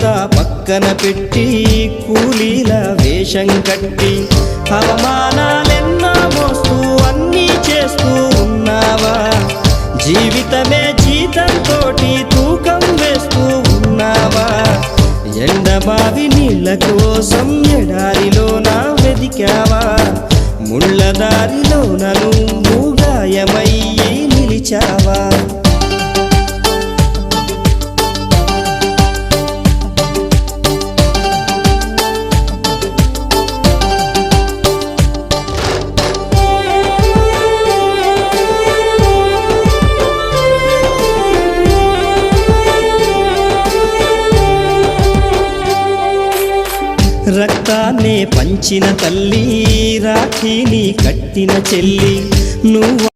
అంతా పక్కన పెట్టి కూలీల వేషం కట్టి అవమానాలెన్నో మోస్తూ అన్నీ చేస్తూ ఉన్నావా? జీవితమే జీతంతోటి తూకం వేస్తూ ఉన్నావా? ఎండమావి నీళ్ళ కోసం ఎడారిలోన వెదికావా? ముళ్ళ దారిలోన నువ్వు గాయమయ్యి నిలిచావా? రక్తాన్నే పంచిన తల్లి, రాఖీని కట్టిన చెల్లి, నువ్వు